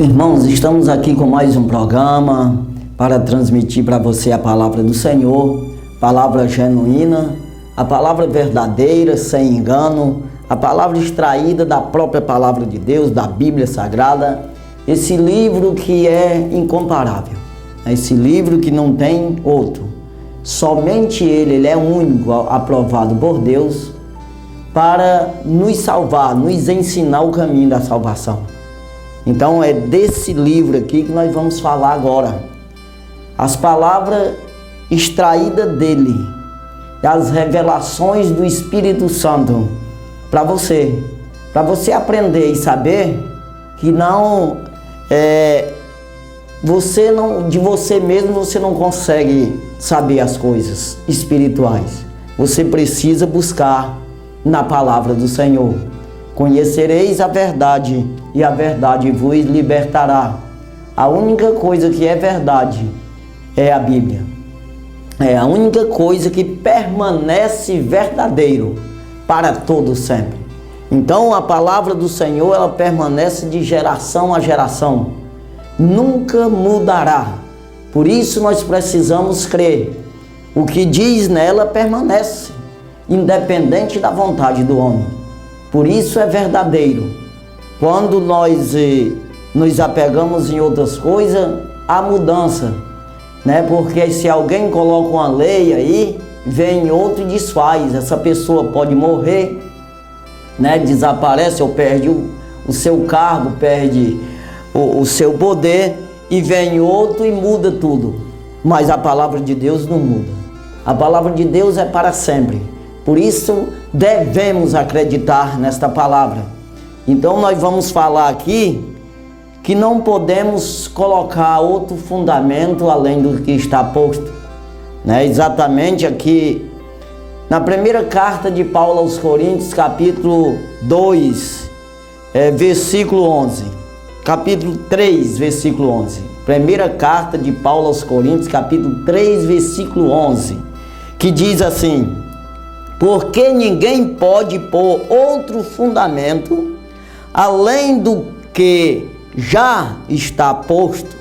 Irmãos, estamos aqui com mais um programa para transmitir para você a palavra do Senhor, palavra genuína, a palavra verdadeira, sem engano, a palavra extraída da própria palavra de Deus, da Bíblia Sagrada, esse livro que é incomparável, esse livro que não tem outro, somente ele é único, aprovado por Deus para nos salvar, nos ensinar o caminho da salvação. Então é desse livro aqui que nós vamos falar agora. As palavras extraídas dele, as revelações do Espírito Santo para você aprender e saber que de você mesmo você não consegue saber as coisas espirituais. Você precisa buscar na palavra do Senhor. Conhecereis a verdade e a verdade vos libertará. A única coisa que é verdade é a Bíblia. É a única coisa que permanece verdadeiro para todo sempre. Então a palavra do Senhor, ela permanece de geração a geração. Nunca mudará. Por isso nós precisamos crer. O que diz nela permanece, independente da vontade do homem. Por isso é verdadeiro. Quando nós nos apegamos em outras coisas, há mudança, né? Porque se alguém coloca uma lei aí, vem outro e desfaz. Essa pessoa pode morrer, né? Desaparece ou perde o seu cargo, perde o seu poder, e vem outro e muda tudo. Mas a palavra de Deus não muda. A palavra de Deus é para sempre. Por isso devemos acreditar nesta palavra. Então nós vamos falar aqui que não podemos colocar outro fundamento além do que está posto, né? Exatamente aqui na primeira carta de Paulo aos Coríntios, capítulo 2, versículo 11. Capítulo 3, versículo 11. Primeira carta de Paulo aos Coríntios, capítulo 3, versículo 11, que diz assim: porque ninguém pode pôr outro fundamento além do que já está posto,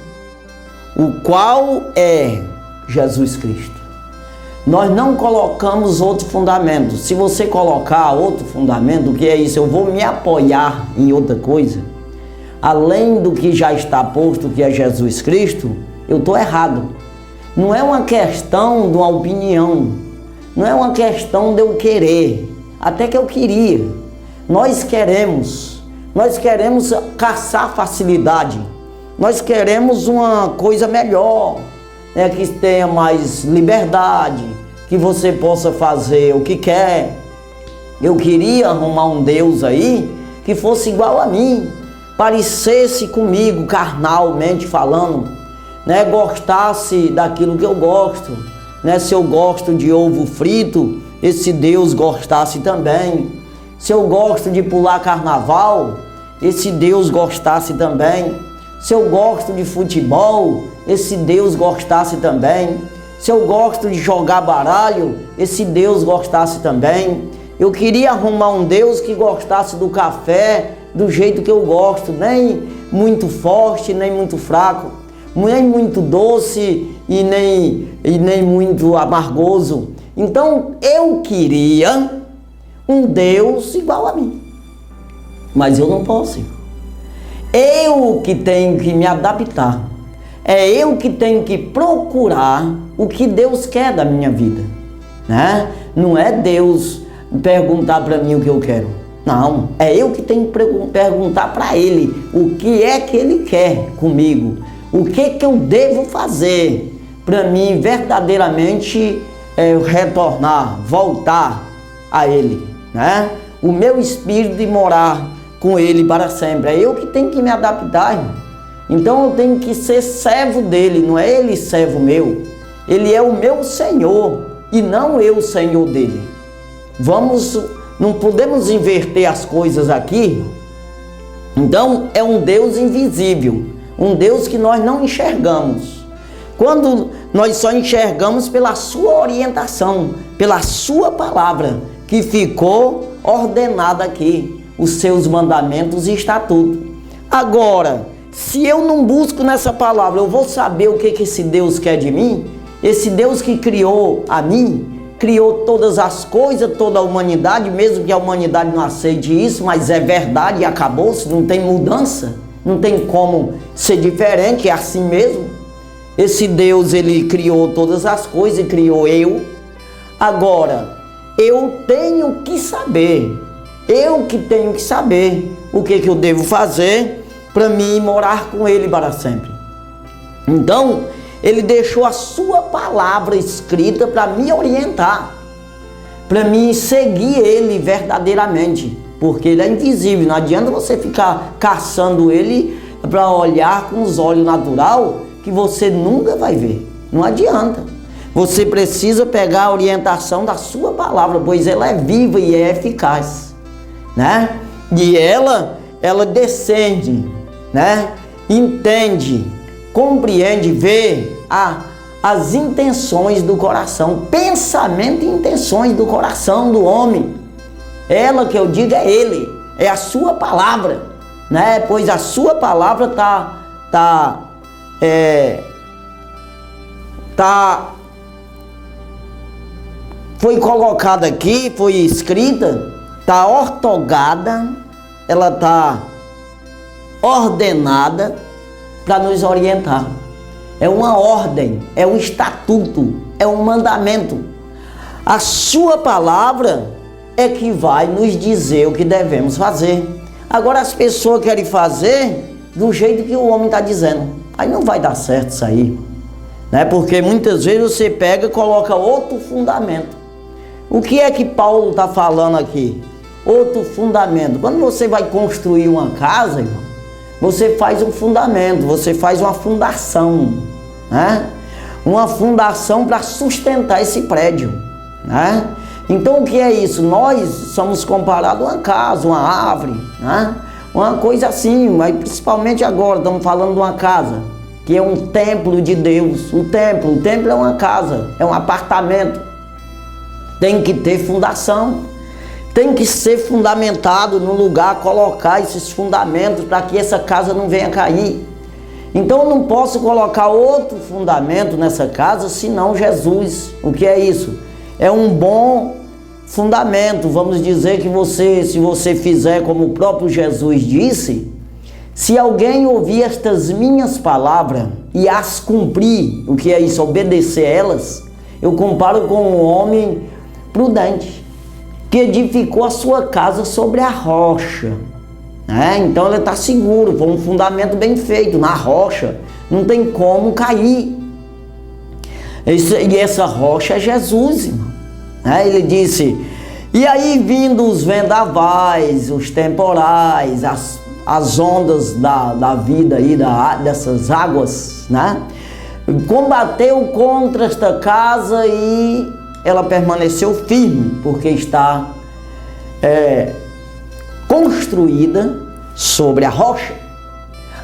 o qual é Jesus Cristo. Nós não colocamos outro fundamento. Se você colocar outro fundamento, o que é isso? Eu vou me apoiar em outra coisa, além do que já está posto, que é Jesus Cristo, eu estou errado. Não é uma questão de uma opinião. Não é uma questão de eu querer, até que eu queria. Nós queremos caçar facilidade. Nós queremos uma coisa melhor, né, que tenha mais liberdade, que você possa fazer o que quer. Eu queria arrumar um Deus aí que fosse igual a mim, parecesse comigo, carnalmente falando, né, gostasse daquilo que eu gosto. Né? Se eu gosto de ovo frito, esse Deus gostasse também. Se eu gosto de pular carnaval, esse Deus gostasse também. Se eu gosto de futebol, esse Deus gostasse também. Se eu gosto de jogar baralho, esse Deus gostasse também. Eu queria arrumar um Deus que gostasse do café do jeito que eu gosto, nem muito forte, nem muito fraco, nem muito doce e nem muito amargoso. Então eu queria um Deus igual a mim, mas eu não posso. Eu que tenho que me adaptar, é eu que tenho que procurar o que Deus quer da minha vida, né? Não é Deus perguntar para mim o que eu quero, não, é eu que tenho que perguntar para Ele o que é que Ele quer comigo, o que eu devo fazer para mim verdadeiramente retornar, voltar a Ele, né? O meu espírito de morar com Ele para sempre. É eu que tenho que me adaptar, irmão. Então eu tenho que ser servo dele, não é Ele servo meu. Ele é o meu Senhor e não eu Senhor dele. Não podemos inverter as coisas aqui. Então é um Deus invisível, um Deus que nós não enxergamos. Quando nós só enxergamos pela sua orientação, pela sua palavra, que ficou ordenada aqui, os seus mandamentos e estatutos. Agora, se eu não busco nessa palavra, eu vou saber o que esse Deus quer de mim? Esse Deus que criou a mim, criou todas as coisas, toda a humanidade, mesmo que a humanidade não aceite isso, mas é verdade e acabou-se, não tem mudança, não tem como ser diferente, é assim mesmo. Esse Deus, ele criou todas as coisas e criou eu. Agora, eu tenho que saber, eu que tenho que saber o que eu devo fazer para mim morar com ele para sempre. Então, ele deixou a sua palavra escrita para me orientar, para mim seguir ele verdadeiramente, porque ele é invisível, não adianta você ficar caçando ele para olhar com os olhos naturais, que você nunca vai ver, não adianta. Você precisa pegar a orientação da sua palavra, pois ela é viva e é eficaz, né? E ela descende, né? Entende, compreende, vê as intenções do coração, pensamento e intenções do coração do homem. Ela que eu digo é ele, é a sua palavra, né? Pois a sua palavra foi colocada aqui, foi escrita, está ortogada, ela está ordenada para nos orientar. É uma ordem, é um estatuto, é um mandamento. A sua palavra é que vai nos dizer o que devemos fazer. Agora as pessoas querem fazer do jeito que o homem está dizendo. Aí não vai dar certo isso aí, né? Porque muitas vezes você pega e coloca outro fundamento. O que é que Paulo está falando aqui? Outro fundamento. Quando você vai construir uma casa, irmão, você faz um fundamento, você faz uma fundação, né? Uma fundação para sustentar esse prédio, né? Então o que é isso? Nós somos comparados a uma casa, uma árvore, né? Uma coisa assim, mas principalmente agora estamos falando de uma casa, que é um templo de Deus. O templo é uma casa, é um apartamento. Tem que ter fundação, tem que ser fundamentado no lugar, colocar esses fundamentos para que essa casa não venha cair. Então eu não posso colocar outro fundamento nessa casa senão Jesus. O que é isso? É um bom fundamento. Vamos dizer que se você fizer como o próprio Jesus disse, se alguém ouvir estas minhas palavras e as cumprir, o que é isso? Obedecer elas, eu comparo com um homem prudente, que edificou a sua casa sobre a rocha, né? Então ele está seguro, foi um fundamento bem feito, na rocha, não tem como cair. E essa rocha é Jesus, irmão, né? Ele disse, e aí vindo os vendavais, os temporais, as ondas da vida aí, dessas águas, né? Combateu contra esta casa e ela permaneceu firme, porque está construída sobre a rocha.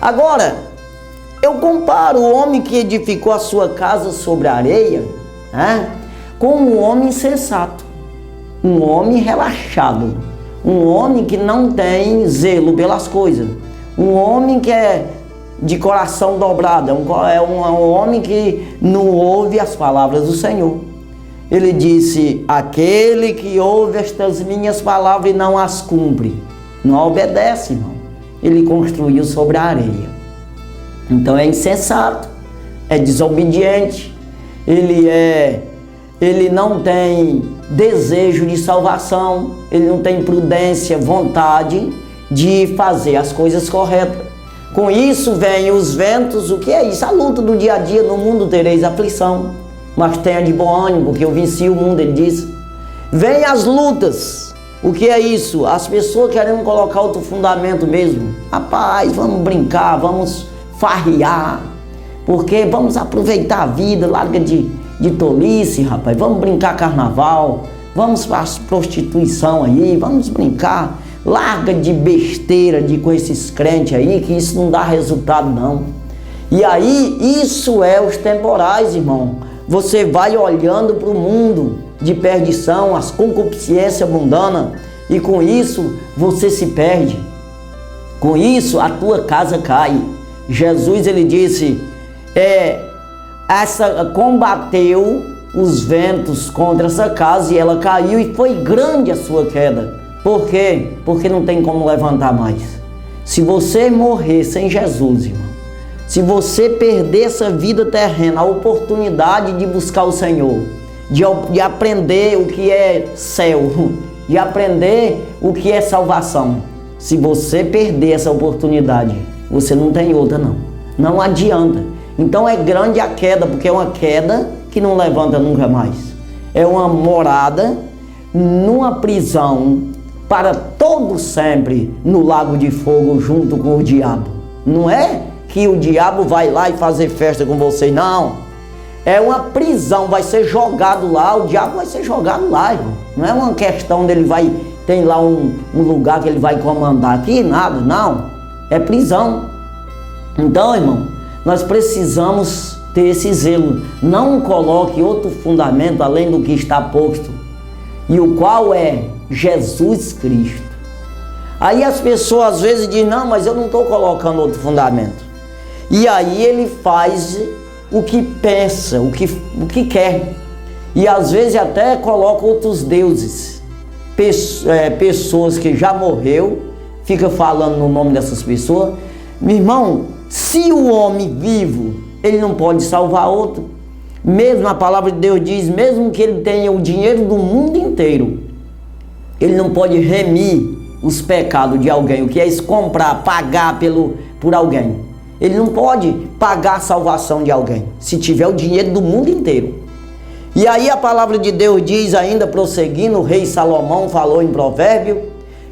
Agora, eu comparo o homem que edificou a sua casa sobre a areia, né, com um homem insensato, um homem relaxado, um homem que não tem zelo pelas coisas, um homem que é de coração dobrado, é um homem que não ouve as palavras do Senhor. Ele disse, aquele que ouve estas minhas palavras e não as cumpre, não obedece, irmão. Ele construiu sobre a areia. Então é insensato, é desobediente, ele não tem desejo de salvação, ele não tem prudência, vontade de fazer as coisas corretas. Com isso vem os ventos, o que é isso? A luta do dia a dia, no mundo tereis aflição, mas tenha de bom ânimo, porque eu venci o mundo, ele disse. Vem as lutas, o que é isso? As pessoas querendo colocar outro fundamento mesmo. Rapaz, vamos brincar, vamos farrear, porque vamos aproveitar a vida, larga de tolice, rapaz, vamos brincar carnaval, vamos para a prostituição aí, vamos brincar, larga de besteira com esses crentes aí, que isso não dá resultado não. E aí, isso é os temporais, irmão. Você vai olhando para o mundo de perdição, as concupiscências mundanas, e com isso você se perde. Com isso a tua casa cai. Jesus, ele disse, combateu os ventos contra essa casa e ela caiu e foi grande a sua queda. Por quê? Porque não tem como levantar mais. Se você morrer sem Jesus, irmão, se você perder essa vida terrena, a oportunidade de buscar o Senhor, de aprender o que é céu, de aprender o que é salvação, se você perder essa oportunidade, você não tem outra não. Não adianta. Então é grande a queda, porque é uma queda que não levanta nunca mais. É uma morada numa prisão para todo sempre no lago de fogo junto com o diabo. Não é que o diabo vai lá e fazer festa com você, não. É uma prisão, vai ser jogado lá, o diabo vai ser jogado lá, irmão. Não é uma questão dele tem lá um lugar que ele vai comandar aqui, nada, não. É prisão. Então, irmão, nós precisamos ter esse zelo. Não coloque outro fundamento além do que está posto, e o qual é Jesus Cristo. Aí as pessoas às vezes dizem, não, mas eu não estou colocando outro fundamento. E aí ele faz o que pensa, o que quer. E às vezes até coloca outros deuses. Pessoas que já morreu, fica falando no nome dessas pessoas. Meu irmão, se o homem vivo, ele não pode salvar outro. Mesmo a palavra de Deus diz, mesmo que ele tenha o dinheiro do mundo inteiro, ele não pode remir os pecados de alguém. O que é isso? Comprar, pagar por alguém. Ele não pode pagar a salvação de alguém, se tiver o dinheiro do mundo inteiro. E aí a palavra de Deus diz ainda, prosseguindo, o rei Salomão falou em provérbio,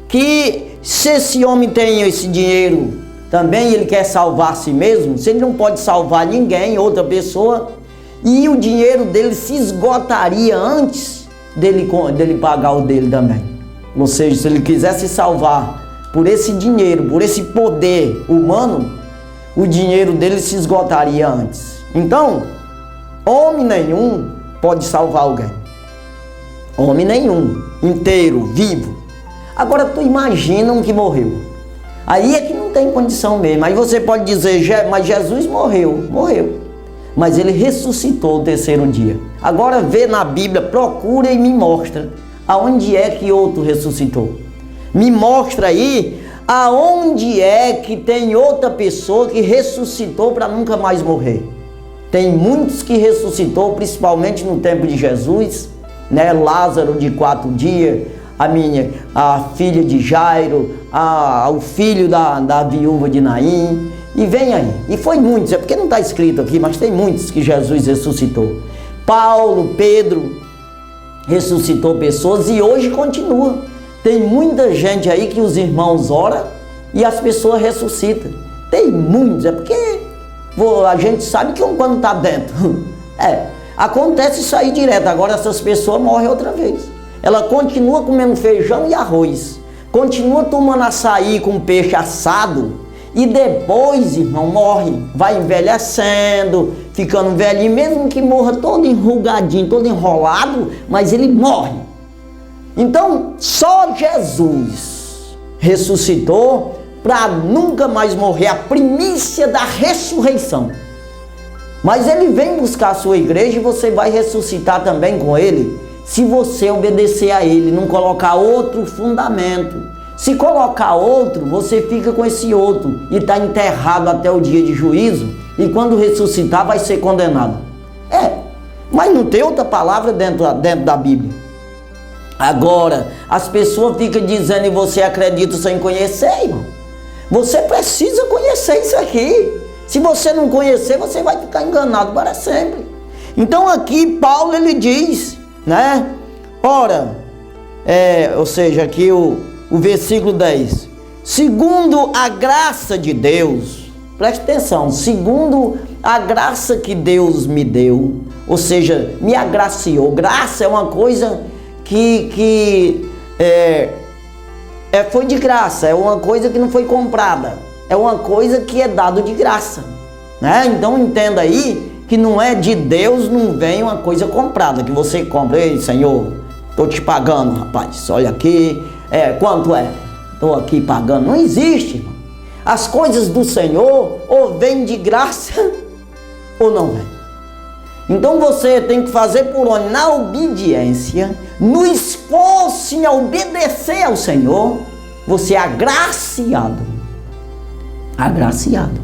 que se esse homem tem esse dinheiro, também ele quer salvar a si mesmo, se ele não pode salvar ninguém, outra pessoa, e o dinheiro dele se esgotaria antes dele pagar o dele também. Ou seja, se ele quiser se salvar por esse dinheiro, por esse poder humano, o dinheiro dele se esgotaria antes. Então, homem nenhum pode salvar alguém. Homem nenhum, inteiro, vivo. Agora tu imagina um que morreu. Aí é que não tem condição mesmo. Aí você pode dizer, mas Jesus morreu. Mas ele ressuscitou o terceiro dia. Agora vê na Bíblia, procura e me mostra aonde é que outro ressuscitou. Me mostra aí aonde é que tem outra pessoa que ressuscitou para nunca mais morrer. Tem muitos que ressuscitou, principalmente no tempo de Jesus, né? Lázaro de 4 dias, a filha de Jairo, o filho da viúva de Naim, e vem aí. E foi muitos, é porque não está escrito aqui, mas tem muitos que Jesus ressuscitou. Paulo, Pedro, ressuscitou pessoas e hoje continua. Tem muita gente aí que os irmãos oram e as pessoas ressuscitam. Tem muitos, é porque a gente sabe que quando está dentro. Acontece isso aí direto. Agora essas pessoas morrem outra vez. Ela continua comendo feijão e arroz. Continua tomando açaí com peixe assado. E depois, irmão, morre. Vai envelhecendo, ficando velhinho. Mesmo que morra todo enrugadinho, todo enrolado, mas ele morre. Então, só Jesus ressuscitou para nunca mais morrer, a primícia da ressurreição. Mas ele vem buscar a sua igreja e você vai ressuscitar também com ele, se você obedecer a ele, não colocar outro fundamento. Se colocar outro, você fica com esse outro e está enterrado até o dia de juízo, e quando ressuscitar vai ser condenado. Mas não tem outra palavra dentro da Bíblia. Agora, as pessoas ficam dizendo e você acredita sem conhecer, irmão. Você precisa conhecer isso aqui. Se você não conhecer, você vai ficar enganado para sempre. Então aqui Paulo ele diz, né? Ora, ou seja, aqui o versículo 10. Segundo a graça de Deus, preste atenção, segundo a graça que Deus me deu, ou seja, me agraciou. Graça é uma coisa que foi de graça, é uma coisa que não foi comprada, é uma coisa que é dado de graça, né? Então entenda aí que não é de Deus, não vem uma coisa comprada, que você compra. Ei, Senhor, estou te pagando, rapaz, olha aqui, quanto é? Estou aqui pagando. Não existe, irmão. As coisas do Senhor ou vêm de graça ou não vêm. Então você tem que fazer por onde? Na obediência, no esforço em obedecer ao Senhor, você é agraciado. Agraciado.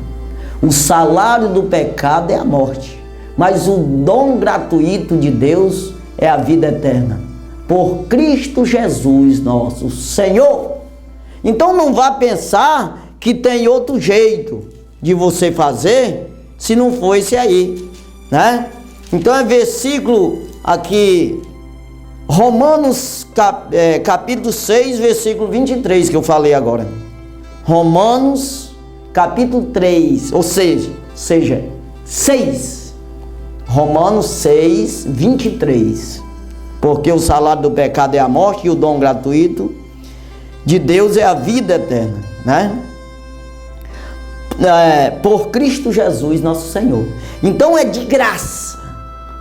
O salário do pecado é a morte, mas o dom gratuito de Deus é a vida eterna, por Cristo Jesus nosso Senhor. Então não vá pensar que tem outro jeito de você fazer, se não for esse aí, né? Então é versículo aqui, Romanos capítulo 6, versículo 23 que eu falei agora. Romanos capítulo 3, ou seja 6. Romanos 6, 23. Porque o salário do pecado é a morte e o dom gratuito de Deus é a vida eterna, né? Por Cristo Jesus nosso Senhor. Então é de graça,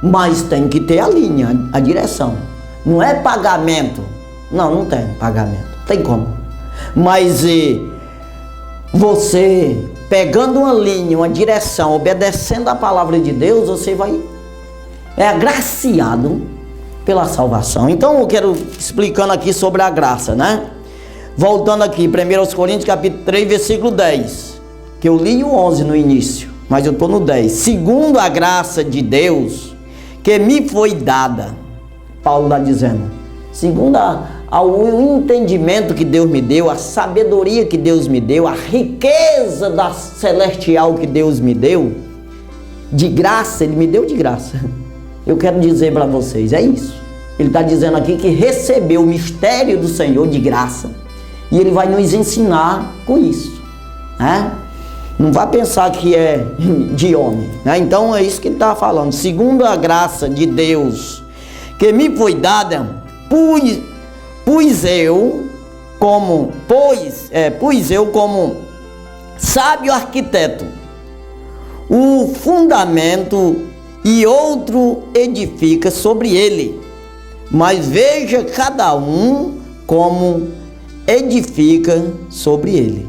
mas tem que ter a linha, a direção. Não é pagamento. Não tem pagamento. Tem como. Mas você pegando uma linha, uma direção, obedecendo a palavra de Deus, você é agraciado pela salvação. Então eu quero explicando aqui sobre a graça, né? Voltando aqui, 1 Coríntios capítulo 3, versículo 10, que eu li o 11 no início, mas eu estou no 10. Segundo a graça de Deus que me foi dada, Paulo está dizendo, segundo o entendimento que Deus me deu, a sabedoria que Deus me deu, a riqueza da celestial que Deus me deu, de graça, Ele me deu de graça. Eu quero dizer para vocês, é isso. Ele está dizendo aqui que recebeu o mistério do Senhor de graça e Ele vai nos ensinar com isso, né? Não vai pensar que é de homem, né? Então é isso que ele está falando. Segundo a graça de Deus que me foi dada, pus eu como sábio arquiteto o fundamento e outro edifica sobre ele. Mas veja cada um como edifica sobre ele.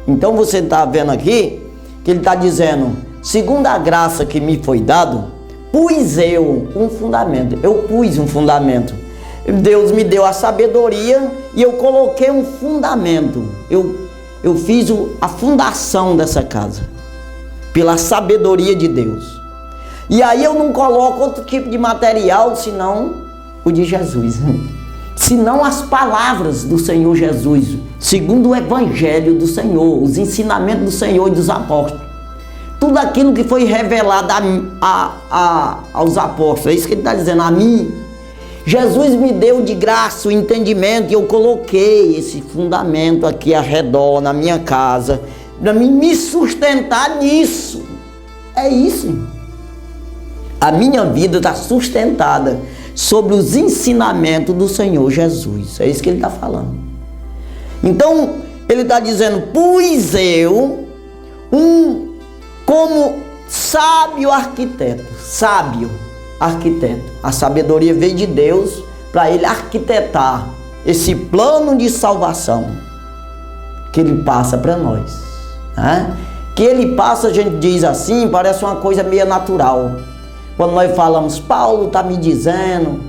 Então você está vendo aqui que ele está dizendo, segundo a graça que me foi dado, pus eu um fundamento. Eu pus um fundamento. Deus me deu a sabedoria e eu coloquei um fundamento. Eu fiz a fundação dessa casa pela sabedoria de Deus. E aí eu não coloco outro tipo de material senão o de Jesus, senão as palavras do Senhor Jesus, segundo o Evangelho do Senhor, os ensinamentos do Senhor e dos apóstolos. Tudo aquilo que foi revelado aos apóstolos, é isso que ele está dizendo, a mim. Jesus me deu de graça o entendimento e eu coloquei esse fundamento aqui ao redor, na minha casa, para me sustentar nisso. É isso. A minha vida está sustentada sobre os ensinamentos do Senhor Jesus. É isso que ele está falando. Então, ele está dizendo, pus eu como sábio arquiteto. Sábio arquiteto. A sabedoria veio de Deus para ele arquitetar esse plano de salvação que ele passa para nós, né? Que ele passa, a gente diz assim, parece uma coisa meio natural. Quando nós falamos, Paulo está me dizendo,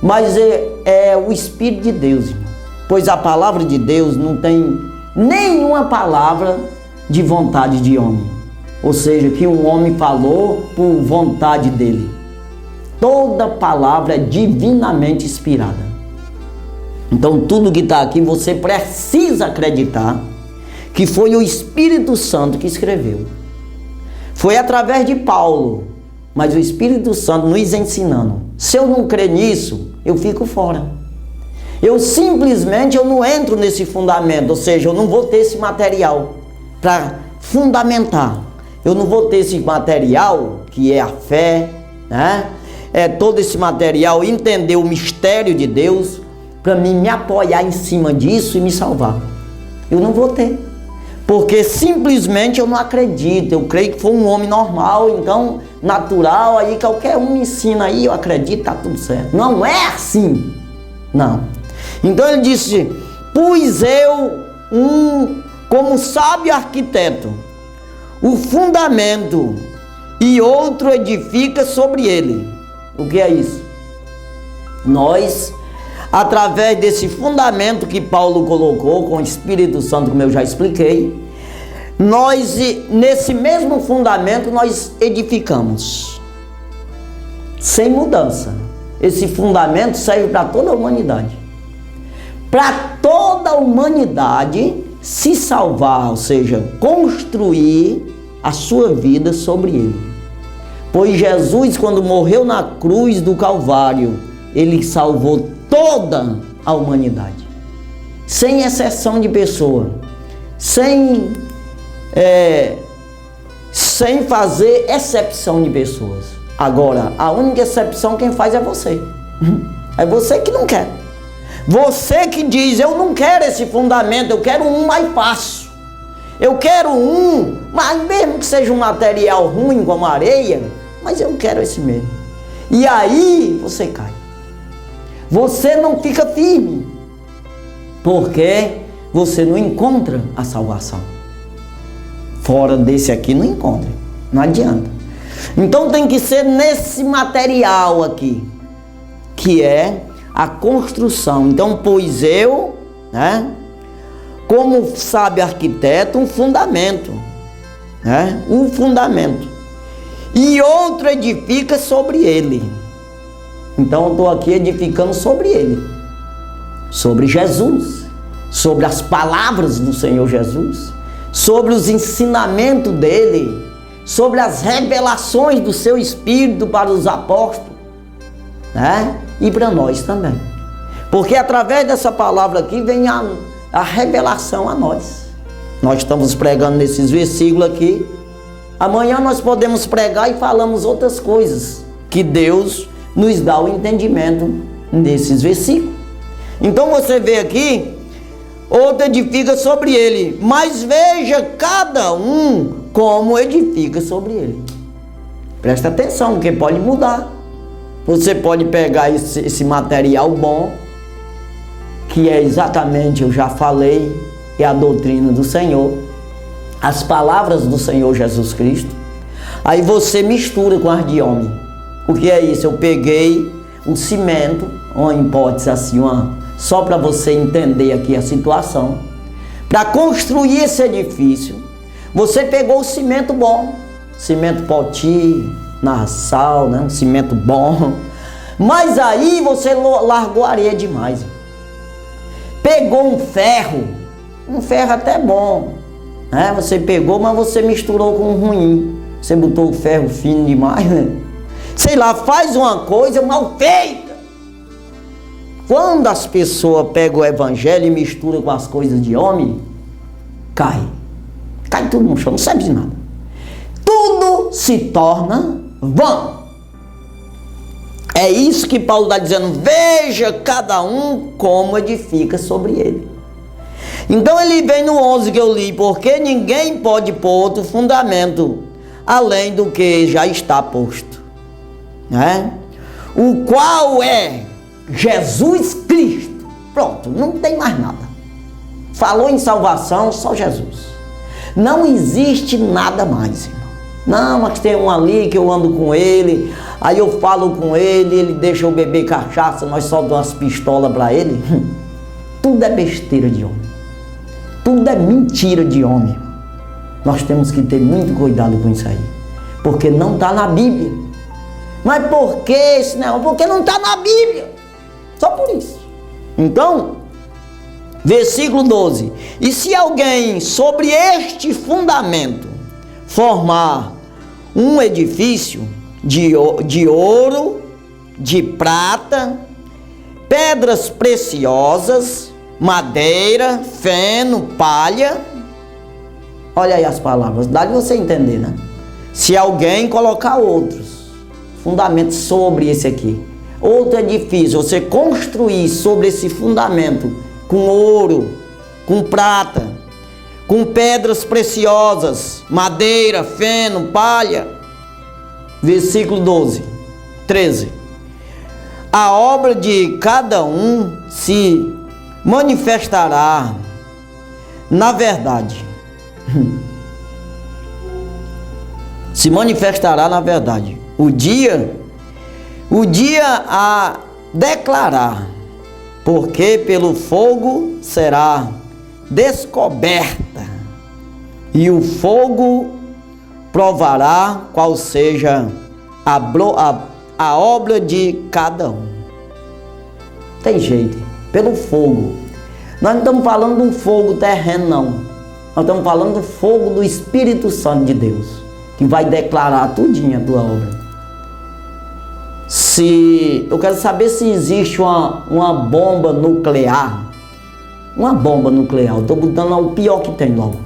mas é o Espírito de Deus, irmão. Pois a palavra de Deus não tem nenhuma palavra de vontade de homem. Ou seja, que um homem falou por vontade dele. Toda palavra é divinamente inspirada. Então tudo que está aqui você precisa acreditar que foi o Espírito Santo que escreveu. Foi através de Paulo, mas o Espírito Santo nos ensinando. Se eu não crer nisso, eu fico fora. Eu simplesmente não entro nesse fundamento, ou seja, eu não vou ter esse material para fundamentar. Eu não vou ter esse material, que é a fé, né? É todo esse material, entender o mistério de Deus, para mim me apoiar em cima disso e me salvar. Eu não vou ter. Porque simplesmente eu não acredito. Eu creio que foi um homem normal, então natural, aí qualquer um me ensina aí, eu acredito, tá tudo certo. Não é assim. Não. Então ele disse, pus eu como sábio arquiteto, o fundamento, e outro edifica sobre ele. O que é isso? Nós, através desse fundamento que Paulo colocou com o Espírito Santo, como eu já expliquei, nós, nesse mesmo fundamento, nós edificamos. Sem mudança. Esse fundamento serve para toda a humanidade. Para toda a humanidade se salvar, ou seja, construir a sua vida sobre ele. Pois Jesus, quando morreu na cruz do Calvário, ele salvou toda a humanidade, sem exceção de pessoa, sem fazer exceção de pessoas. Agora, a única exceção quem faz é você. É você que não quer. Você que diz, eu não quero esse fundamento, eu quero um mais fácil. Eu quero um, mas mesmo que seja um material ruim como areia, mas eu quero esse mesmo. E aí você cai. Você não fica firme, porque você não encontra a salvação. Fora desse aqui não encontra, não adianta. Então tem que ser nesse material aqui, que é a construção. Então, pois eu, né, como sábio arquiteto, um fundamento, né, um fundamento, e outro edifica sobre ele. Então eu estou aqui edificando sobre ele, sobre Jesus, sobre as palavras do Senhor Jesus, sobre os ensinamentos dele, sobre as revelações do seu Espírito para os apóstolos, né? E para nós também. Porque através dessa palavra aqui vem a revelação a nós. Nós estamos pregando nesses versículos aqui. Amanhã nós podemos pregar e falamos outras coisas que Deus nos dá o entendimento nesses versículos. Então você vê aqui, outro edifica sobre ele, mas veja cada um como edifica sobre ele. Presta atenção, porque pode mudar. Você pode pegar esse material bom, que é exatamente, eu já falei, é a doutrina do Senhor, as palavras do Senhor Jesus Cristo. Aí você mistura com as de homem. O que é isso? Eu peguei um cimento, uma hipótese assim, só para você entender aqui a situação. Para construir esse edifício, você pegou o cimento bom, cimento poti, narçal, né? Um cimento bom. Mas aí você largou areia demais. Pegou um ferro até bom, né? Você pegou, mas você misturou com o ruim. Você botou o ferro fino demais, né? Sei lá, faz uma coisa mal feita. Quando as pessoas pegam o evangelho e misturam com as coisas de homem, cai tudo no chão, não serve de nada. Tudo se torna vão. É isso que Paulo está dizendo, veja cada um como edifica sobre ele. Então ele vem no 11 que eu li, porque ninguém pode pôr outro fundamento além do que já está posto, né? O qual é Jesus Cristo. Pronto, não tem mais nada. Falou em salvação, só Jesus. Não existe nada mais, irmão. Não, mas tem um ali que eu ando com ele, aí eu falo com ele, ele deixa eu beber cachaça, nós só damos umas pistolas para ele. Tudo é besteira de homem. Tudo é mentira de homem. Nós temos que ter muito cuidado com isso aí, porque não está na Bíblia. Mas por que esse negócio? Porque não está na Bíblia. Só por isso. Então, versículo 12. E se alguém sobre este fundamento formar um edifício de ouro, de prata, pedras preciosas, madeira, feno, palha. Olha aí as palavras, dá de você entender, né? Se alguém colocar outros fundamentos sobre esse aqui, outro edifício, você construir sobre esse fundamento com ouro, com prata, com pedras preciosas, madeira, feno, palha. Versículo 13. A obra de cada um se manifestará, na verdade. Se manifestará na verdade. O dia a declarar, porque pelo fogo será descoberta, e o fogo provará qual seja a obra de cada um. Tem jeito, pelo fogo. Nós não estamos falando de um fogo terreno, não. Nós estamos falando do fogo do Espírito Santo de Deus, que vai declarar tudinho a tua obra. Eu quero saber se existe uma bomba nuclear. Uma bomba nuclear. Eu estou botando o pior que tem logo.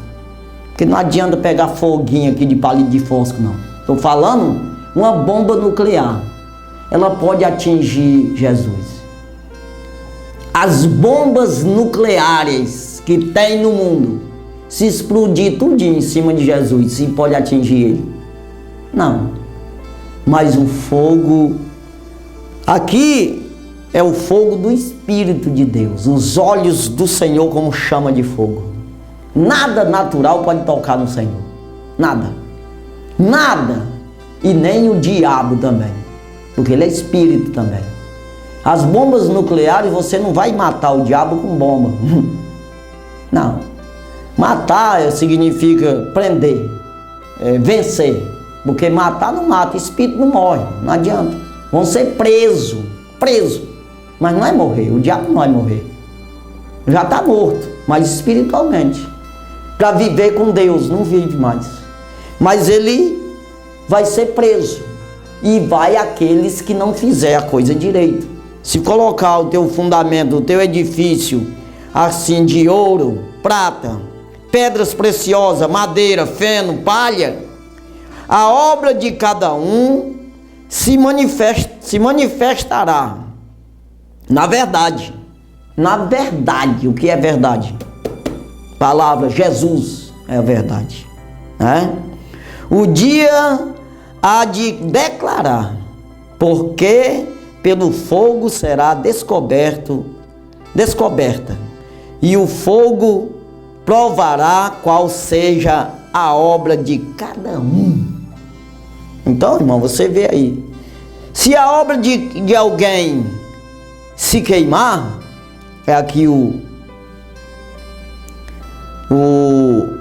Porque não adianta pegar foguinho aqui de palito de fósforo, não. Estou falando uma bomba nuclear. Ela pode atingir Jesus. As bombas nucleares que tem no mundo, se explodir tudinho em cima de Jesus, se pode atingir ele? Não. Mas o fogo, aqui é o fogo do Espírito de Deus, os olhos do Senhor como chama de fogo. Nada natural pode tocar no Senhor. Nada. Nada. E nem o diabo também, porque ele é espírito também. As bombas nucleares, você não vai matar o diabo com bomba. Não. Matar significa prender, vencer. Porque matar não mata, espírito não morre, não adianta. Vão ser presos, mas não é morrer, o diabo não vai morrer. Já está morto, mas espiritualmente. Para viver com Deus, não vive mais. Mas ele vai ser preso. E vai aqueles que não fizer a coisa direito. Se colocar o teu fundamento, o teu edifício, assim de ouro, prata, pedras preciosas, madeira, feno, palha, a obra de cada um se manifestará na verdade. Na verdade, o que é verdade? Palavra, Jesus é a verdade. O dia há de declarar, porque pelo fogo será descoberta, e o fogo provará qual seja a obra de cada um. Então, irmão, você vê aí, se a obra de alguém se queimar, é aqui o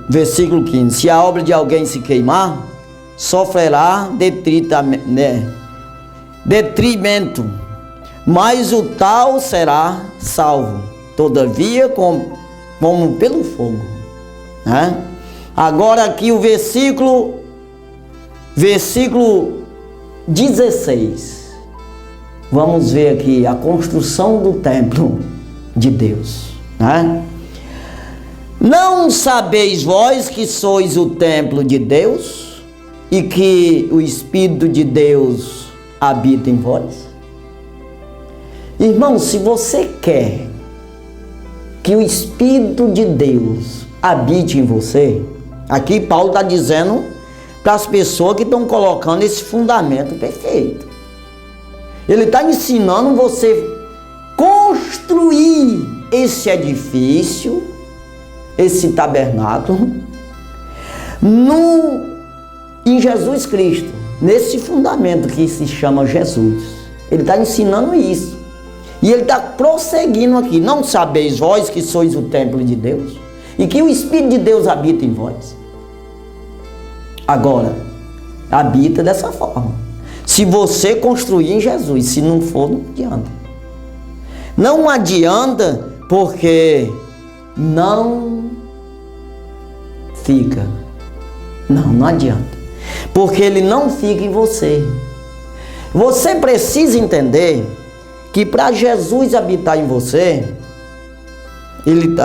versículo 15, se a obra de alguém se queimar, sofrerá detrimento, mas o tal será salvo, todavia como pelo fogo. Agora aqui o versículo 16, vamos ver aqui a construção do templo de Deus. Não sabeis vós que sois o templo de Deus e que o Espírito de Deus habita em vós? Irmão, se você quer que o Espírito de Deus habite em você, aqui Paulo está dizendo para as pessoas que estão colocando esse fundamento perfeito. Ele está ensinando você construir esse edifício, esse tabernáculo, em Jesus Cristo, nesse fundamento que se chama Jesus. Ele está ensinando isso. E ele está prosseguindo aqui. Não sabeis vós que sois o templo de Deus e que o Espírito de Deus habita em vós? Agora, habita dessa forma. Se você construir em Jesus, se não for, não adianta. Não adianta porque não fica. Não adianta. Porque ele não fica em você. Você precisa entender que para Jesus habitar em você, ele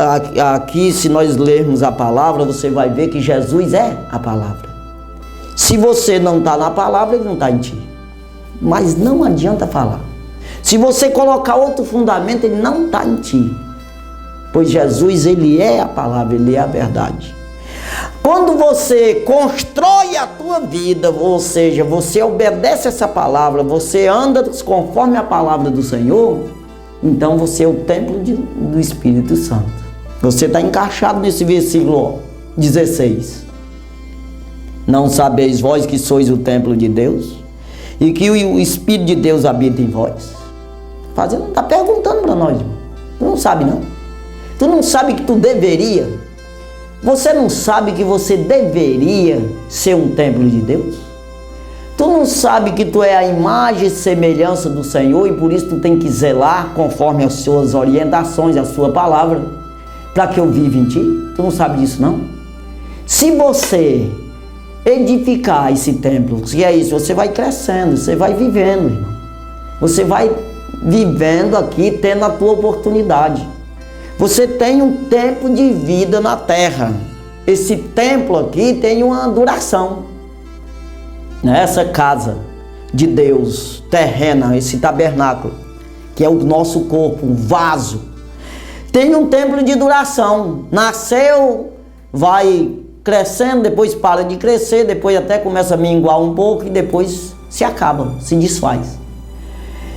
aqui, se nós lermos a palavra, você vai ver que Jesus é a palavra. Se você não está na palavra, ele não está em ti. Mas não adianta falar. Se você colocar outro fundamento, ele não está em ti. Pois Jesus, ele é a palavra, ele é a verdade. Quando você constrói a tua vida, ou seja, você obedece essa palavra, você anda conforme a palavra do Senhor, então você é o templo do Espírito Santo. Você está encaixado nesse versículo 16. Não sabeis vós que sois o templo de Deus e que o Espírito de Deus habita em vós? Está perguntando para nós, irmão. Tu não sabe, não? Tu não sabe que tu deveria? Você não sabe que você deveria ser um templo de Deus? Tu não sabe que tu é a imagem e semelhança do Senhor e por isso tu tem que zelar conforme as suas orientações, a sua palavra, para que eu viva em ti? Tu não sabe disso, não? Se você edificar esse templo, se é isso, você vai crescendo, você vai vivendo, irmão. Você vai vivendo aqui, tendo a tua oportunidade. Você tem um tempo de vida na terra. Esse templo aqui tem uma duração. Essa casa de Deus terrena, esse tabernáculo, que é o nosso corpo, um vaso, tem um tempo de duração. Nasceu, vai crescendo, depois para de crescer, depois até começa a minguar um pouco e depois se acaba, se desfaz.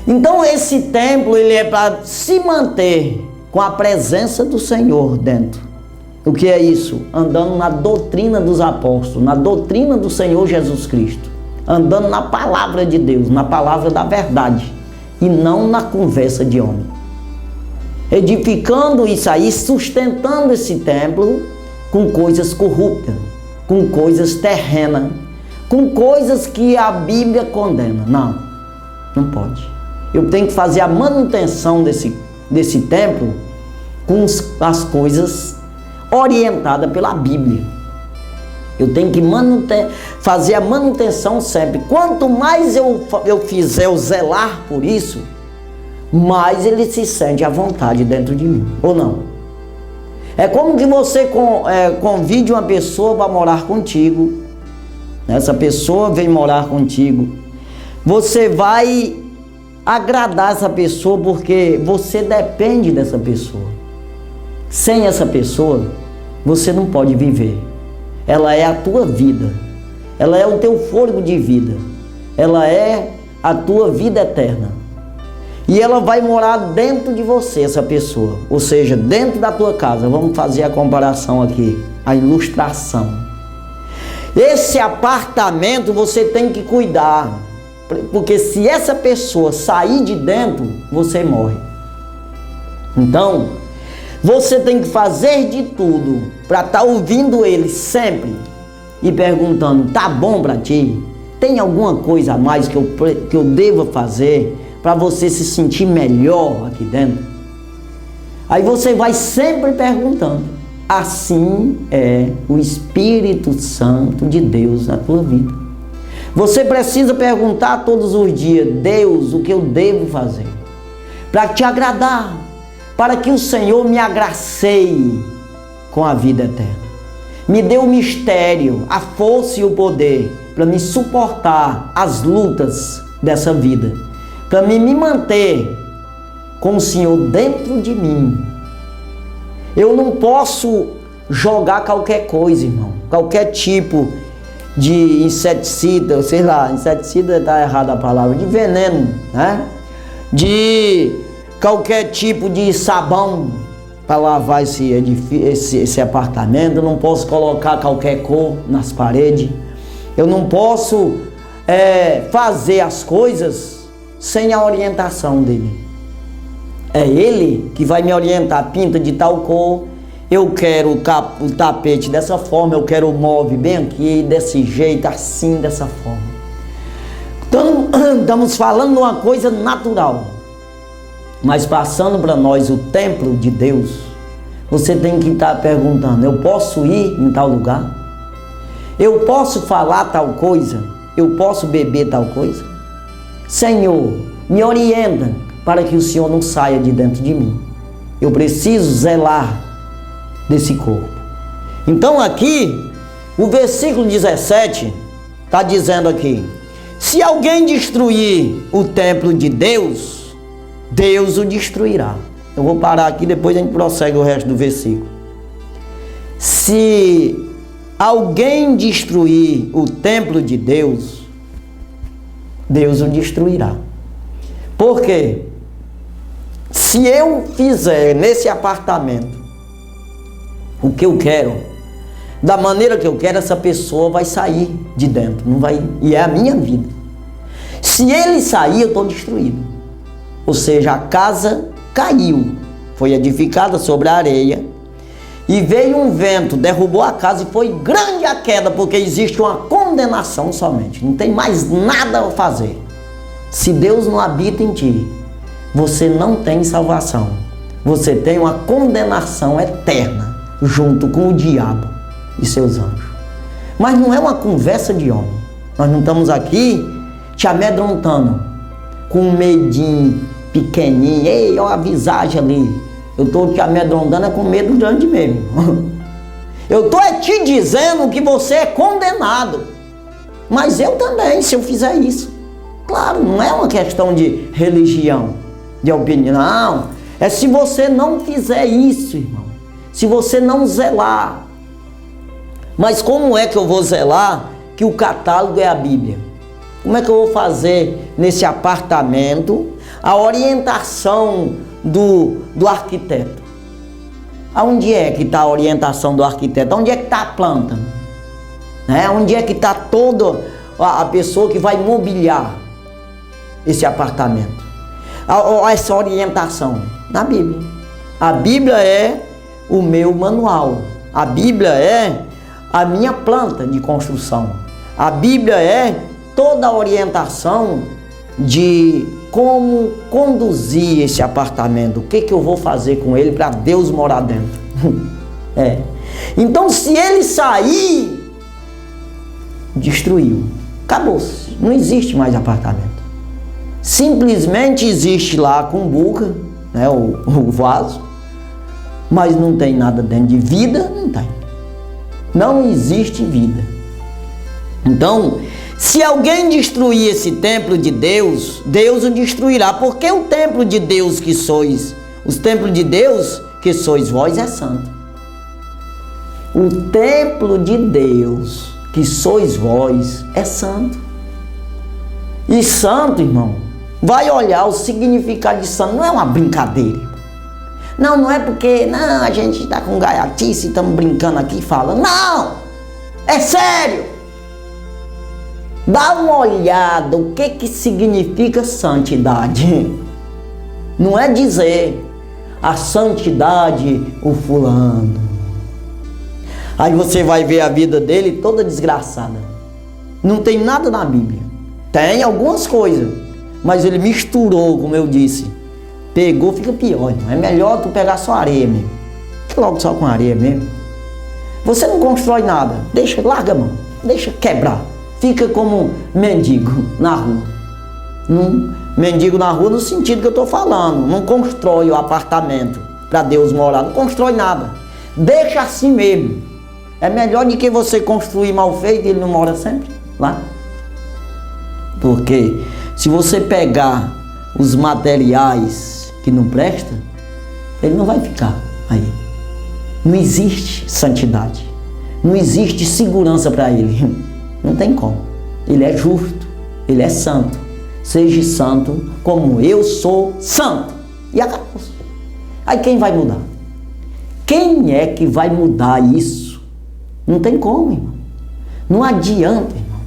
Então esse templo, ele é para se manter com a presença do Senhor dentro. O que é isso? Andando na doutrina dos apóstolos, na doutrina do Senhor Jesus Cristo, andando na palavra de Deus, na palavra da verdade e não na conversa de homem. Edificando isso aí, sustentando esse templo com coisas corruptas, com coisas terrenas, com coisas que a Bíblia condena. Não, não pode. Eu tenho que fazer a manutenção desse templo com as coisas orientadas pela Bíblia. Eu tenho que fazer a manutenção sempre. Quanto mais eu fizer, eu zelar por isso, mais ele se sente à vontade dentro de mim, ou não? É como que você convide uma pessoa para morar contigo. Essa pessoa vem morar contigo. Você vai agradar essa pessoa porque você depende dessa pessoa. Sem essa pessoa, você não pode viver. Ela é a tua vida. Ela é o teu fôlego de vida. Ela é a tua vida eterna. E ela vai morar dentro de você, essa pessoa. Ou seja, dentro da tua casa. Vamos fazer a comparação aqui, a ilustração. Esse apartamento você tem que cuidar. Porque se essa pessoa sair de dentro, você morre. Então, você tem que fazer de tudo para estar ouvindo ele sempre e perguntando: tá bom para ti? Tem alguma coisa a mais que eu deva fazer para você se sentir melhor aqui dentro? Aí você vai sempre perguntando. Assim é o Espírito Santo de Deus na tua vida. Você precisa perguntar todos os dias: Deus, o que eu devo fazer para te agradar, para que o Senhor me agracie com a vida eterna. Me dê o mistério, a força e o poder para me suportar as lutas dessa vida, para me manter com o Senhor dentro de mim. Eu não posso jogar qualquer coisa, irmão, qualquer tipo de inseticida, sei lá, inseticida está errada a palavra, de veneno, né? De qualquer tipo de sabão para lavar esse apartamento. Eu não posso colocar qualquer cor nas paredes. Eu não posso fazer as coisas sem a orientação dele. É ele que vai me orientar. Pinta de tal cor, eu quero o tapete dessa forma, eu quero o móvel bem aqui, desse jeito, assim, dessa forma. Então, estamos falando de uma coisa natural. Mas passando para nós o templo de Deus, você tem que estar perguntando: eu posso ir em tal lugar? Eu posso falar tal coisa? Eu posso beber tal coisa? Senhor, me orienta para que o Senhor não saia de dentro de mim. Eu preciso zelar desse corpo. Então aqui, o versículo 17 está dizendo aqui: se alguém destruir o templo de Deus, Deus o destruirá. Eu vou parar aqui, depois a gente prossegue o resto do versículo. Se alguém destruir o templo de Deus, Deus o destruirá. Por quê? Se eu fizer nesse apartamento o que eu quero, da maneira que eu quero, essa pessoa vai sair de dentro, não vai, e é a minha vida. Se ele sair, eu estou destruído. Ou seja, a casa caiu, foi edificada sobre a areia, e veio um vento, derrubou a casa e foi grande a queda, porque existe uma condenação somente, não tem mais nada a fazer. Se Deus não habita em ti, você não tem salvação, você tem uma condenação eterna, junto com o diabo e seus anjos. Mas não é uma conversa de homem, nós não estamos aqui te amedrontando, com um medinho pequenininho, ei, olha a visagem ali. Eu estou te amedrontando com medo grande mesmo. Eu estou te dizendo que você é condenado. Mas eu também, se eu fizer isso. Claro, não é uma questão de religião, de opinião. Não, é se você não fizer isso, irmão. Se você não zelar. Mas como é que eu vou zelar que o catálogo é a Bíblia? Como é que eu vou fazer nesse apartamento a orientação do arquiteto? Aonde é que está a orientação do arquiteto? Onde é que está a planta? Onde é que está toda a pessoa que vai mobiliar esse apartamento? Essa orientação na Bíblia. A Bíblia é o meu manual. A Bíblia é a minha planta de construção. A Bíblia é toda a orientação de como conduzir esse apartamento, o que eu vou fazer com ele para Deus morar dentro. Então, se ele sair, destruiu, acabou-se, não existe mais apartamento. Simplesmente existe lá a cumbuca, o vaso, mas não tem nada dentro de vida, não tem. Não existe vida. Então, se alguém destruir esse templo de Deus, Deus o destruirá, porque o templo de Deus que sois, os templos de Deus que sois vós é santo. O templo de Deus que sois vós é santo. E santo, irmão, vai olhar o significado de santo, não é uma brincadeira. Não é porque a gente está com gaiatice e estamos brincando aqui e fala. Não! É sério! Dá uma olhada o que significa santidade. Não é dizer a santidade o fulano. Aí você vai ver a vida dele toda desgraçada. Não tem nada na Bíblia. Tem algumas coisas, mas ele misturou, como eu disse. Pegou, fica pior. É melhor tu pegar só areia mesmo. Fica logo só com areia mesmo. Você não constrói nada. Larga a mão. Deixa quebrar. Fica como mendigo na rua. Mendigo na rua no sentido que eu estou falando. Não constrói o apartamento para Deus morar. Não constrói nada. Deixa assim mesmo. É melhor do que você construir mal feito e ele não mora sempre lá. Porque se você pegar os materiais que não prestam, ele não vai ficar aí. Não existe santidade. Não existe segurança para ele. Não tem como. Ele é justo, ele é santo. Seja santo como eu sou santo. E acabou. Aí quem vai mudar? Quem é que vai mudar isso? Não tem como, irmão. Não adianta, irmão.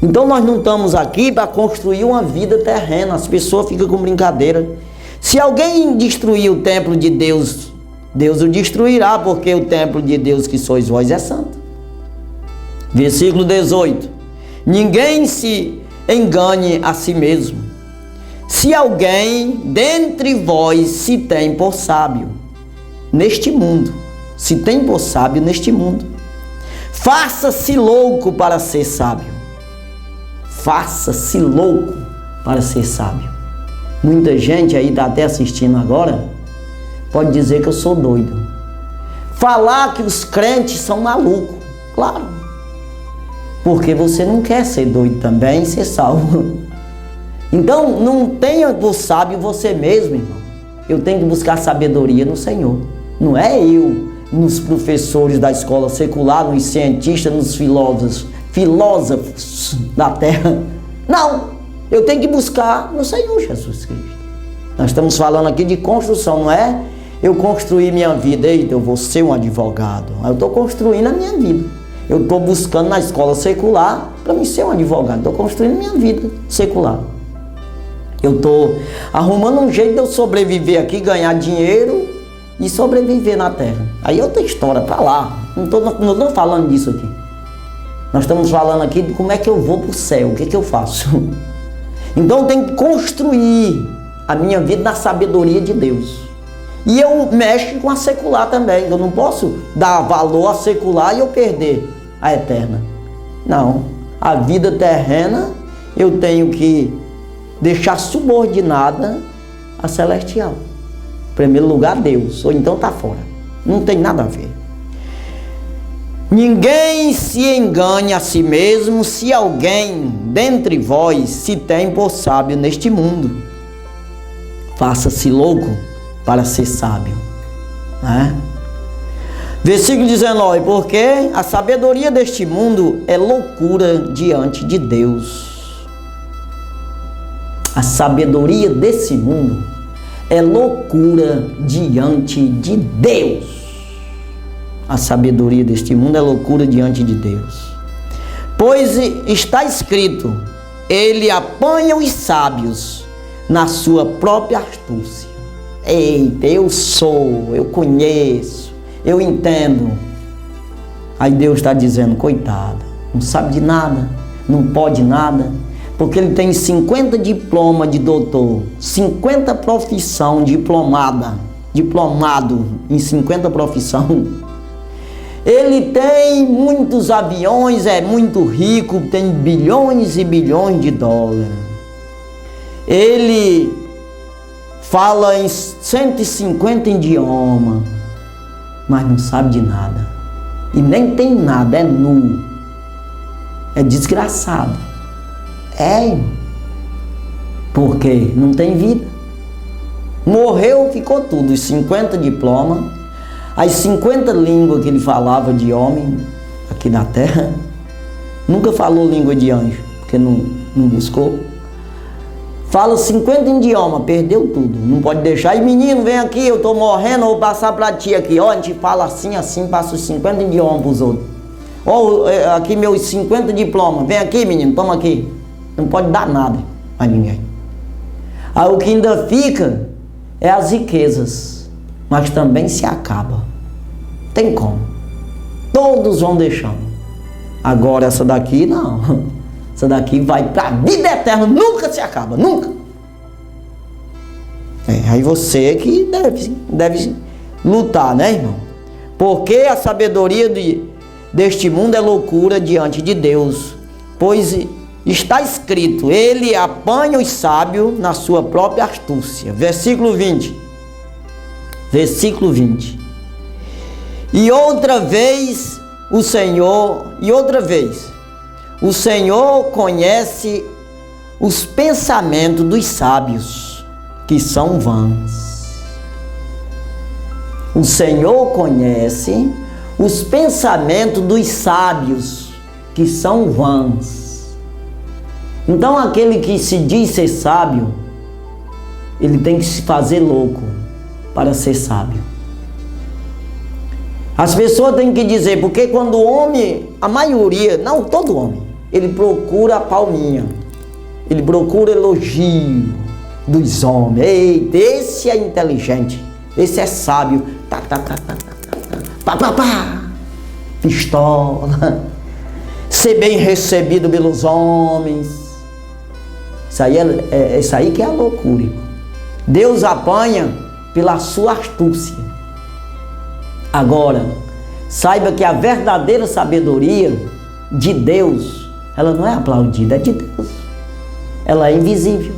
Então nós não estamos aqui para construir uma vida terrena. As pessoas ficam com brincadeira. Se alguém destruir o templo de Deus, Deus o destruirá, porque o templo de Deus que sois vós é santo. Versículo 18. Ninguém se engane a si mesmo. Se alguém dentre vós se tem por sábio neste mundo, se tem por sábio neste mundo, faça-se louco para ser sábio. Faça-se louco para ser sábio. Muita gente aí está até assistindo agora, pode dizer que eu sou doido. Falar que os crentes são malucos, claro. Porque você não quer ser doido também e ser salvo. Então, não tenha por sábio você mesmo, irmão. Eu tenho que buscar sabedoria no Senhor. Não é eu, nos professores da escola secular, nos cientistas, nos filósofos da terra. Não, eu tenho que buscar no Senhor Jesus Cristo. Nós estamos falando aqui de construção, não é eu construí minha vida. Eita, eu vou ser um advogado. Eu estou construindo a minha vida. Eu estou buscando na escola secular para me ser um advogado. Estou construindo minha vida secular. Eu estou arrumando um jeito de eu sobreviver aqui, ganhar dinheiro e sobreviver na terra. Aí é outra história, para lá. Não estou falando disso aqui. Nós estamos falando aqui de como é que eu vou para o céu, o que eu faço. Então eu tenho que construir a minha vida na sabedoria de Deus. E eu mexo com a secular também. Eu não posso dar valor à secular e eu perder a eterna. Não. A vida terrena eu tenho que deixar subordinada a celestial. Em primeiro lugar, Deus. Ou então está fora. Não tem nada a ver. Ninguém se engane a si mesmo, se alguém dentre vós se tem por sábio neste mundo. Faça-se louco para ser sábio. Versículo 19, porque a sabedoria deste mundo é loucura diante de Deus. A sabedoria desse mundo é loucura diante de Deus. A sabedoria deste mundo é loucura diante de Deus. Pois está escrito, ele apanha os sábios na sua própria astúcia. Eita, eu conheço, eu entendo. Aí Deus está dizendo, coitado, não sabe de nada, não pode nada, porque ele tem 50 diplomas de doutor, 50 profissão diplomado em 50 profissão. Ele tem muitos aviões, é muito rico, tem bilhões e bilhões de dólares. Ele fala em 150 idiomas, mas não sabe de nada. E nem tem nada, é nu. É desgraçado. Porque não tem vida. Morreu, ficou tudo, os 50 diplomas. As 50 línguas que ele falava de homem aqui na terra, nunca falou língua de anjo, porque não buscou. Fala 50 idiomas, perdeu tudo, não pode deixar. E menino, vem aqui, eu estou morrendo, eu vou passar para ti aqui. Ó, a gente fala assim, passa os 50 idiomas para os outros. Ó, aqui meus 50 diplomas, vem aqui menino, toma aqui. Não pode dar nada a ninguém. Aí o que ainda fica é as riquezas, mas também se acaba. Tem como. Todos vão deixando. Agora essa daqui não. Essa daqui vai para a vida eterna, nunca se acaba, nunca. Aí você que deve lutar, né, irmão? Porque a sabedoria deste mundo é loucura diante de Deus. Pois está escrito, ele apanha os sábios na sua própria astúcia. Versículo 20. Versículo 20. E outra vez o Senhor conhece os pensamentos dos sábios, que são vãs. O Senhor conhece os pensamentos dos sábios, que são vãs. Então aquele que se diz ser sábio, ele tem que se fazer louco para ser sábio. As pessoas têm que dizer, porque quando o homem, a maioria, não todo homem, ele procura a palminha, ele procura elogio dos homens. Eita, esse é inteligente, esse é sábio, pistola, ser bem recebido pelos homens. Isso aí que é a loucura, irmão. Deus apanha pela sua astúcia. Agora, saiba que a verdadeira sabedoria de Deus, ela não é aplaudida, é de Deus. Ela é invisível.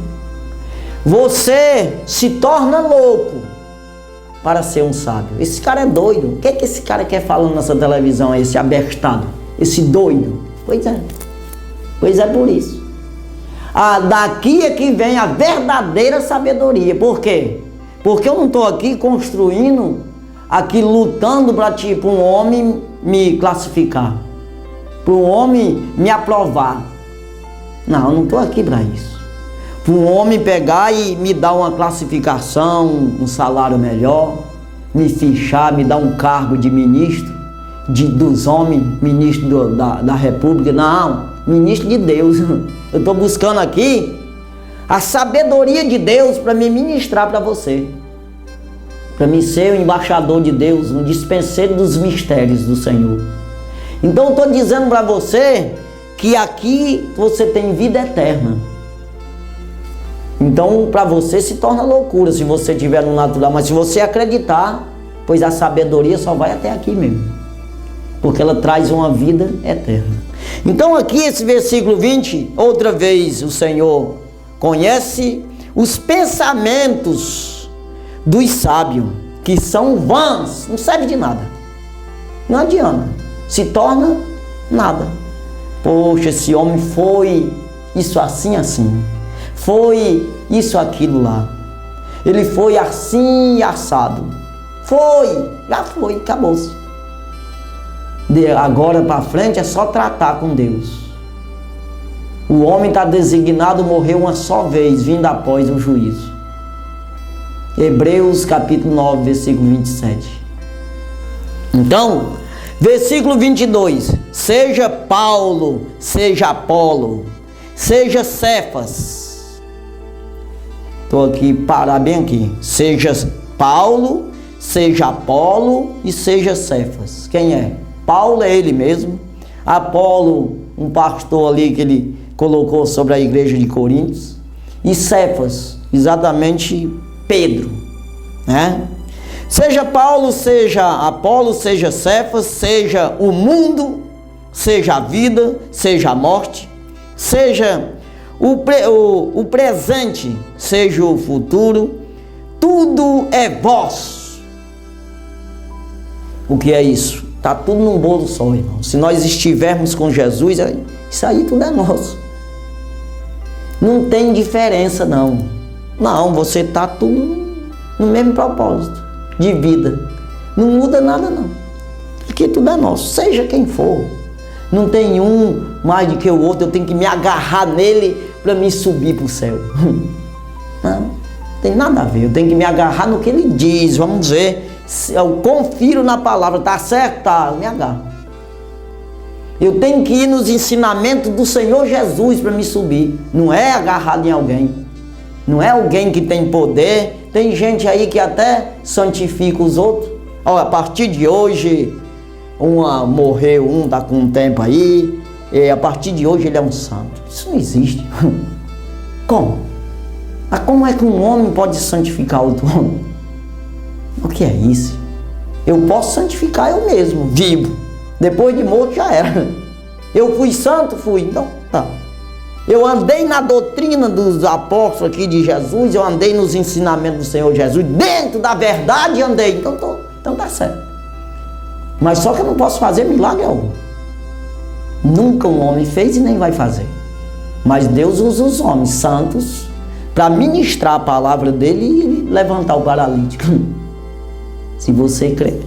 Você se torna louco para ser um sábio. Esse cara é doido. O que é que esse cara quer falando nessa televisão, esse abestado, esse doido? Pois é por isso. Daqui é que vem a verdadeira sabedoria. Por quê? Porque eu não estou aqui construindo, aqui lutando para tipo um homem me classificar, para um homem me aprovar. Não, eu não estou aqui para isso. Para um homem pegar e me dar uma classificação, um salário melhor. me fichar, me dar um cargo de ministro dos homens, ministro da República. Não, ministro de Deus. Eu estou buscando aqui a sabedoria de Deus para me ministrar para você. Para mim ser o embaixador de Deus, um dispenseiro dos mistérios do Senhor. Então eu estou dizendo para você que aqui você tem vida eterna. Então para você se torna loucura se você estiver no natural, mas se você acreditar, pois a sabedoria só vai até aqui mesmo, porque ela traz uma vida eterna. Então aqui esse versículo 20, outra vez o Senhor conhece os pensamentos dos sábios, que são vãs, não serve de nada, não adianta, se torna nada. Poxa, esse homem foi isso assim, assim, foi isso, aquilo lá, ele foi assim, assado, já foi, acabou-se. Agora para frente é só tratar com Deus. O homem está designado morrer uma só vez, vindo após o juízo. Hebreus capítulo 9, versículo 27. Então, versículo 22. Seja Paulo, seja Apolo, seja Cefas. Estou aqui, parar bem aqui. Seja Paulo, seja Apolo e seja Cefas. Quem é? Paulo é ele mesmo. Apolo, um pastor ali que ele colocou sobre a igreja de Coríntios. E Cefas, exatamente Pedro, né? Seja Paulo, seja Apolo, seja Cefas, seja o mundo, seja a vida, seja a morte, seja o presente, seja o futuro, tudo é vosso. O que é isso? Está tudo num bolo só, irmão. Se nós estivermos com Jesus, isso aí tudo é nosso. Não tem diferença, não. Não, você está tudo no mesmo propósito de vida. Não muda nada, não. Porque tudo é nosso, seja quem for. Não tem um mais do que o outro, eu tenho que me agarrar nele para me subir para o céu. Não tem nada a ver, eu tenho que me agarrar no que ele diz. Vamos ver, eu confiro na palavra, tá certo? Tá, eu me agarro. Eu tenho que ir nos ensinamentos do Senhor Jesus para me subir. Não é agarrado em alguém. Não é alguém que tem poder. Tem gente aí que até santifica os outros. Olha, a partir de hoje, morreu, está com um tempo aí, e a partir de hoje ele é um santo. Isso não existe. Como? Mas como é que um homem pode santificar outro homem? O que é isso? Eu posso santificar eu mesmo, vivo. Depois de morto já era. Eu fui santo? Fui. Então, tá. Eu andei na doutrina dos apóstolos aqui de Jesus, eu andei nos ensinamentos do Senhor Jesus, dentro da verdade andei. Então tá certo. Mas só que eu não posso fazer milagre algum. Nunca um homem fez e nem vai fazer. Mas Deus usa os homens santos para ministrar a palavra dele e levantar o paralítico. Se você crer.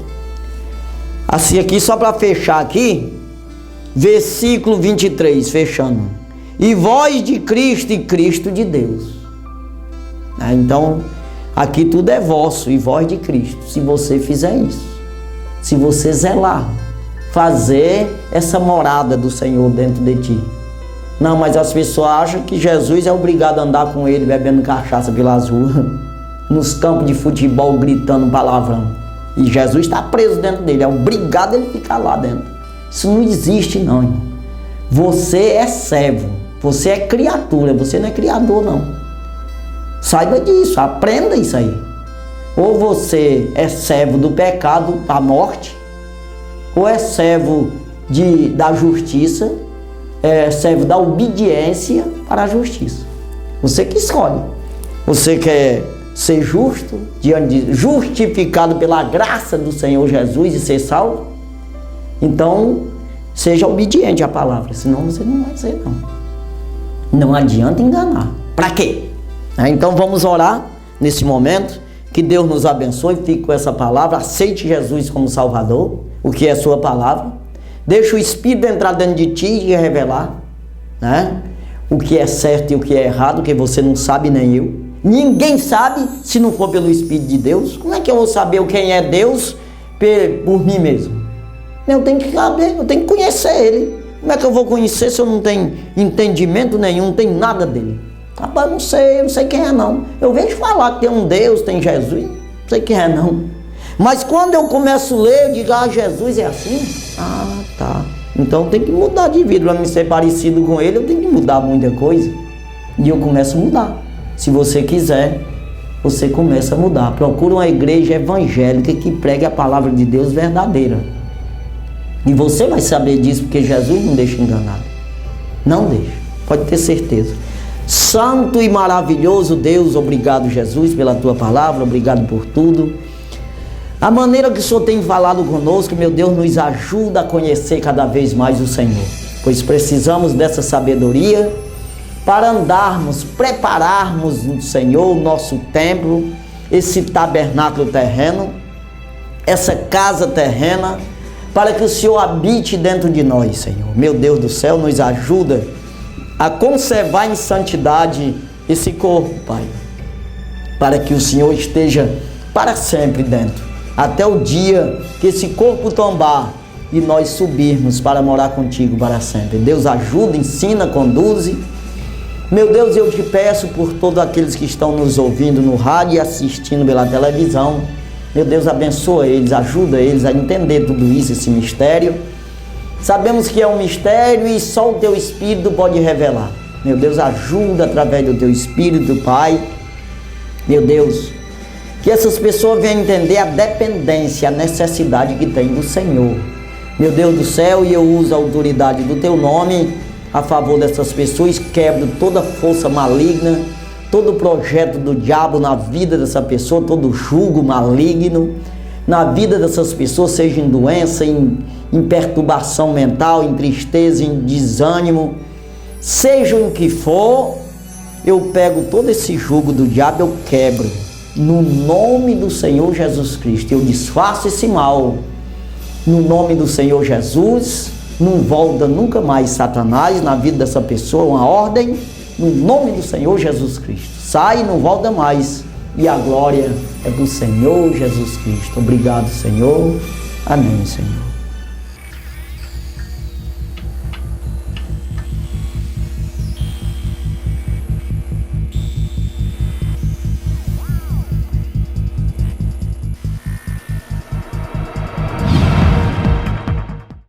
Assim aqui, só para fechar aqui, versículo 23, fechando. E voz de Cristo e Cristo de Deus. Então, aqui tudo é vosso e voz de Cristo, se você fizer isso. Se você zelar, fazer essa morada do Senhor dentro de ti. Não, mas as pessoas acham que Jesus é obrigado a andar com ele bebendo cachaça pelas ruas, nos campos de futebol gritando palavrão. E Jesus está preso dentro dele, é obrigado a ele ficar lá dentro. Isso não existe não, irmão. Você é servo, você é criatura, você não é criador não. Saiba disso, aprenda isso aí. Ou você é servo do pecado, da morte, ou é servo da justiça, é servo da obediência para a justiça. Você que escolhe. Você quer ser justo, justificado pela graça do Senhor Jesus e ser salvo? Então, seja obediente à palavra, senão você não vai ser, não. Não adianta enganar. Para quê? Então vamos orar nesse momento. Que Deus nos abençoe, fique com essa palavra. Aceite Jesus como Salvador, o que é a sua palavra. Deixa o Espírito entrar dentro de ti e revelar, né? O que é certo e o que é errado, que você não sabe nem eu. Ninguém sabe se não for pelo Espírito de Deus. Como é que eu vou saber quem é Deus por mim mesmo? Eu tenho que saber, eu tenho que conhecer Ele. Como é que eu vou conhecer se eu não tenho entendimento nenhum, não tenho nada dele? Rapaz, eu não sei quem é não. Eu vejo falar que tem um Deus, tem Jesus, não sei quem é não. Mas quando eu começo a ler, eu digo, Jesus é assim? Ah, tá. Então tem que mudar de vida. Para me ser parecido com Ele, eu tenho que mudar muita coisa. E eu começo a mudar. Se você quiser, você começa a mudar. Procura uma igreja evangélica que pregue a palavra de Deus verdadeira. E você vai saber disso, porque Jesus não deixa enganado. Não deixa, pode ter certeza. Santo e maravilhoso Deus, obrigado Jesus pela tua palavra, obrigado por tudo. A maneira que o Senhor tem falado conosco, meu Deus, nos ajuda a conhecer cada vez mais o Senhor. Pois precisamos dessa sabedoria para andarmos, prepararmos no Senhor o nosso templo, esse tabernáculo terreno, essa casa terrena, para que o Senhor habite dentro de nós, Senhor. Meu Deus do céu, nos ajuda a conservar em santidade esse corpo, Pai, para que o Senhor esteja para sempre dentro, até o dia que esse corpo tombar e nós subirmos para morar contigo para sempre. Deus ajuda, ensina, conduze. Meu Deus, eu te peço por todos aqueles que estão nos ouvindo no rádio e assistindo pela televisão. Meu Deus, abençoa eles, ajuda eles a entender tudo isso, esse mistério. Sabemos que é um mistério e só o teu Espírito pode revelar. Meu Deus, ajuda através do teu Espírito, Pai. Meu Deus, que essas pessoas venham entender a dependência, a necessidade que tem do Senhor. Meu Deus do céu, e eu uso a autoridade do teu nome a favor dessas pessoas, quebro toda força maligna, todo projeto do diabo na vida dessa pessoa, todo jugo maligno na vida dessas pessoas, seja em doença, em perturbação mental, em tristeza, em desânimo, seja em que for, eu pego todo esse jugo do diabo, eu quebro, no nome do Senhor Jesus Cristo, eu desfaço esse mal, no nome do Senhor Jesus. Não volta nunca mais Satanás na vida dessa pessoa, uma ordem, no nome do Senhor Jesus Cristo. Sai e não volta mais. E a glória é do Senhor Jesus Cristo. Obrigado, Senhor. Amém, Senhor.